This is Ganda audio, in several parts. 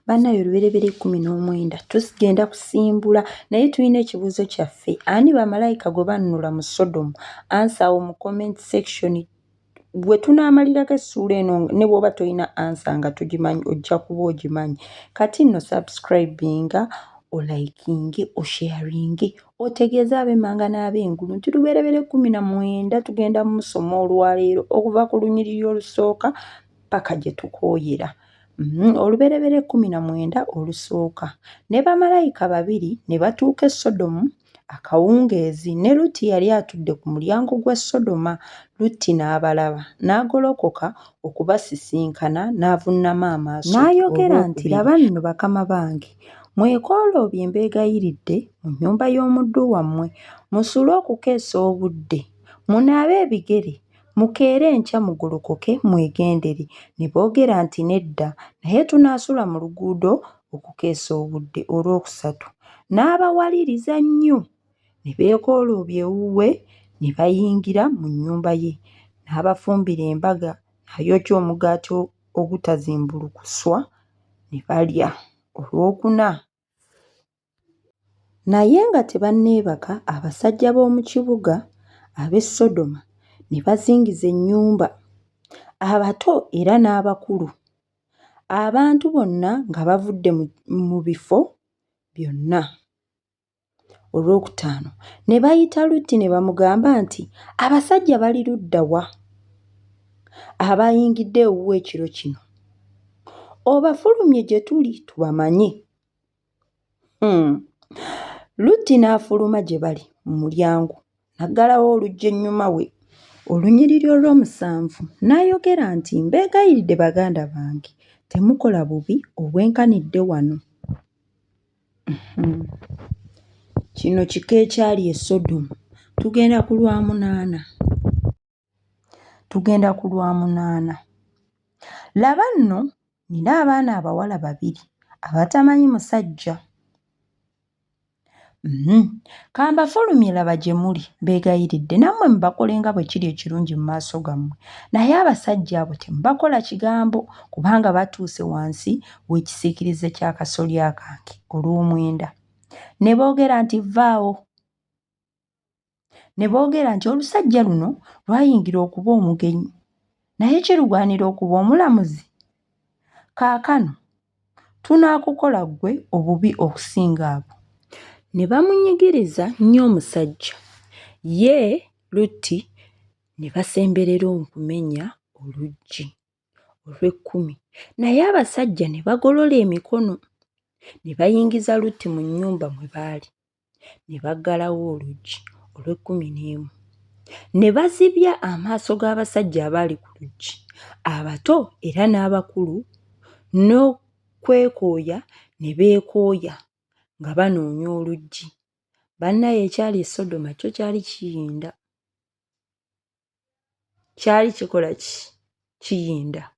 Bannayo olubereberye 19 tugenda kusimbula naye tulina ekibuuzo kyaffe. Ani bamalayika gwe bannula mu Sodomu? Ansa awo mu comment section. Bwe tunaamalirako essuula eno ne bw'oba tolina ansa nga tugimanyi ojja kuba ogimanyi. Kati nno subscribinga, olikinge, osharinge, otegeeze ab'emmanga n'ab'engulu nti lubereberye 19 tugenda mu musomo olwaleero okuva ku lunyiriri olusooka paka gye tukooyera. Olubereberye 19 olusooka. Ne bamalayika babiri ne batuuka e Sodomu akawungeezi, ne Lutti yali atudde ku mulyango gwa Sodoma. Lutti n'abalaba n'agolokoka okubasisinkana n'avunnama amaaso n'ayogera nti, laba nno bakama bange, mwekooloobye mbeegayiridde mu nnyumba y'omuddu wammwe, musuule okukeesa obudde, munaabe ebigere, mukeere enkya mugolokoke mwegendere. Ne boogera nti nedda, naye tunaasula mu luguudo okukeesa obudde. Olwokusatu n'abawaliriza nnyo, ne beekooloobya ewuwe ne bayingira mu nnyumba ye. N'abafumbira embaga, n'ayokya omugaati ogutazimbulukuswa ne balya. Olwokuna naye nga tebanneebaka, abasajja b'omu kibuga ab'e Sodoma ne bazingiza ennyumba, abato era n'abakulu, abantu bonna nga bavudde mu bifo byonna. Olwokutaano ne bayita Lutti ne bamugamba nti, abasajja bali ludda wa abayingidde ewuwe ekiro kino? Obafulumye gye tuli tubamanye. Lutti n'afuluma gye bali mu mulyango, n'aggalawo oluggi ennyuma we. Olunyiriri olw'omusanvu n'ayogera nti, mbeegayiridde baganda bange, temukola bubi obwenkanidde wano. Kino kika ekyali e Sodomu. Tugenda ku lwa 8. Laba nno nina abaana abawala 2 abatamanyi musajja. Kambafulumye laba gye muli, mbeegayiridde nammwe mubakole nga bwe kiri ekirungi mu maaso gammwe. Naye abasajja abo temubakola kigambo, kubanga batuuse wansi w'ekisiikirize kya kasolya kange. Olw'omwenda ne boogera nti, vvaawo. Ne boogera nti, olusajja luno lwayingira okuba omugenyi, naye kirugwanira okuba omulamuzi. Kaakano tunaakukola ggwe obubi okusinga abo. Ne bamunyigiriza nnyo omusajja, ye Lutti ne basemberera okumenya oluggi. Olw'ekkumi naye abasajja ne bagolola emikono, ne bayingiza Lutti mu nnyumba mwe baali, ne baggalawo oluggi. Olw'ekkumi ne bazibya amaaso g'abasajja abaali ku luggi, abato era n'abakulu, n'okwekooya ne beekooya nga banoonya oluggi. Bannaye ekyali e Sodoma kyo kyali kiyinda. Kyali kikola ki? Kiyinda.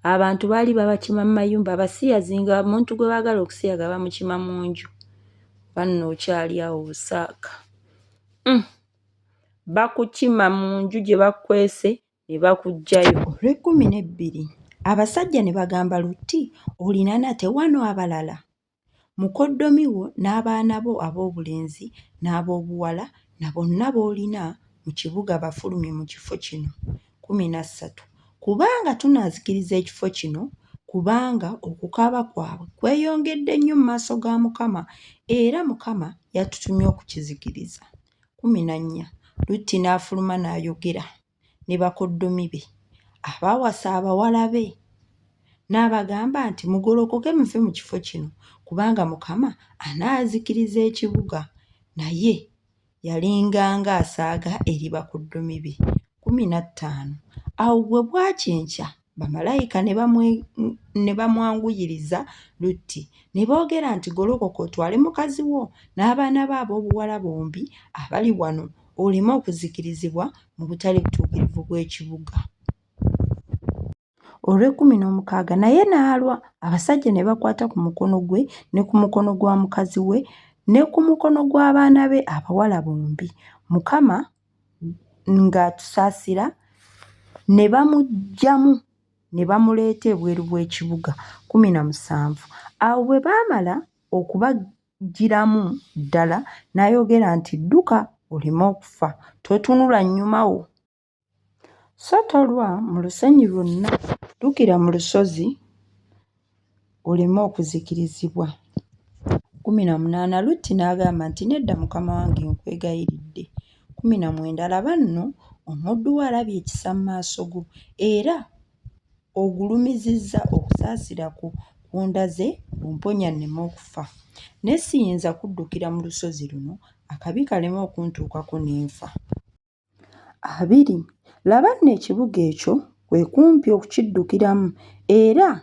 Abantu baali babakima mu mayumba, abasiyazi nga omuntu gwe baagala okusiyaga bamukima mu nju. Banno okyali awo busaaka. Bakukima mu nju gye bakwese ne bakuggyayo. Olw'ekkumi abasajja ne bagamba Lutti, olina nate wano abalala? Mukoddomi wo n'abaana bo ab'obulenzi n'ab'obuwala na bonna b'olina mu kibuga bafulumye mu kifo kino. 13 kubanga tunaazikiriza ekifo kino, kubanga okukaaba kwabwe kweyongedde nnyo mu maaso ga Mukama, era Mukama yatutumye okukizikiriza. 14 Lutti n'afuluma n'ayogera ne bakoddomi be abaawasa abawala be, n'abagamba nti, mugolokoke muve mu kifo kino, kubanga Mukama anaazikiriza ekibuga. Naye yalinganga asaaga eri bakoddomi be. 15 Awo bwe bwakyenkya bamalayika ne bamwanguyiriza Lutti, ne boogera nti, golokoka otwale mukazi wo n'abaana be ab'obuwala bombi abali wano, oleme okuzikirizibwa mu butali butuukirivu bw'ekibuga. Olw'ekkumi naye n'alwa. Abasajja ne bakwata ku mukono gwe ne ku mukono gwa mukazi we ne ku mukono gw'abaana be abawala bombi. Mukama ng'atusaasira, ne bamuggyamu ne bamuleeta ebweru bw'ekibuga 17. Awo bwe baamala okubagiramu ddala n'ayogera nti dduka oleme okufa, totunula nnyuma wo. So tolwa mu lusenyi lwonna, ddukira mu lusozi oleme okuzikirizibwa. 18. Lutti n'agamba nti nedda mukama wange nkwegayiridde. 19. Laba nno omuddu wo alabye ekisa mu maaso go era ogulumizizza okusaasira ku ndaze omponya nneme okufa. Ne siyinza kuddukira mu lusozi luno akabi kaleme okuntuukako ne nfa. 20. Laba nno ekibuga ekyo kwe kumpi okukiddukiramu era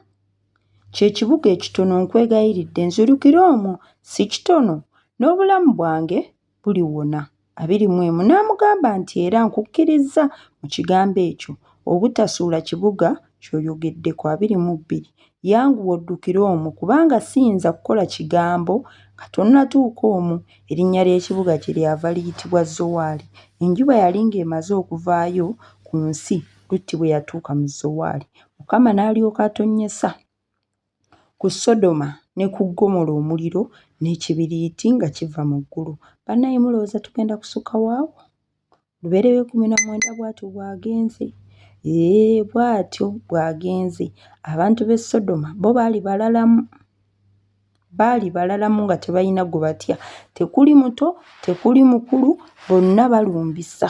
kye kibuga ekitono, nkwegayiridde nzirukira omwo, si kitono n'obulamu bwange buliwona. 21. N'amugamba nti era nkukkirizza mu kigambo ekyo obutasuula kibuga ky'oyogeddeko. 22. Yanguwa oddukire omwo kubanga siyinza kukola kigambo nga tonnatuuka omwo. Erinnya ly'ekibuga kyeryava liyitibwa Zowaali. Enjuba yali ng'emaze okuvaayo ku nsi Lutti bwe yatuuka mu Zowaali. Mukama n'alyoka atonnyesa ku Sodoma ne ku Ggomola omuliro n'ekibiriiti nga kiva mu ggulu. Bannaye mulowooza tugenda kusukka waawo? Lubereberye 19 bw'atyo bwagenze. Bw'atyo bwagenze. Abantu b'e Sodoma bo baali balalamu nga tebalina gwe batya. Tekuli muto, tekuli mukulu, bonna balumbisa.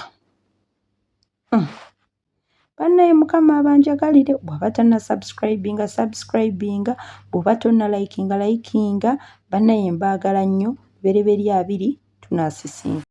Bannaye Mukama abanjagalire. Bw'oba tonna subscribinga, bw'oba tonna likinga. Bannaye mbaagala nnyo. Lubereberye 2 tunaasisinga.